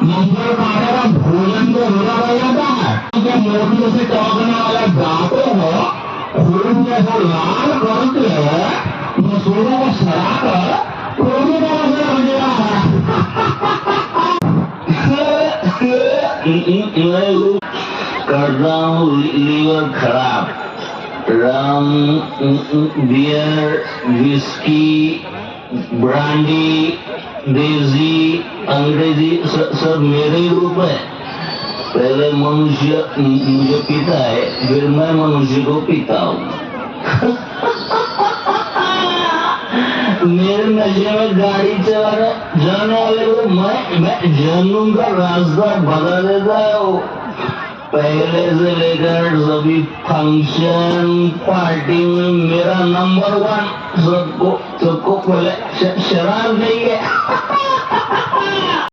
मंगल काटे का भोजन तो रोजा रह जाता है, क्या मोटी से टोकने वाले दांतों हो खून जैसे लाल करके मसूरों को सड़ाकर रोटी का मसला बन गया है। करता हूँ लीवर खराब, रम, बियर, विस्की, ब्रांडी, देसी, अंग्रेजी सब मेरे ही रूप है। पहले मनुष्य मुझे पीता है, फिर मैं मनुष्य को पीता हूँ। मेरे नशे में गाड़ी चलाने जाने वाले को मैं जहन्नुम का रास्ता बता देता है। वो पहले से लेकर सभी फंक्शन पार्टी में मेरा नंबर 1 सबको पहले शराब नहीं है।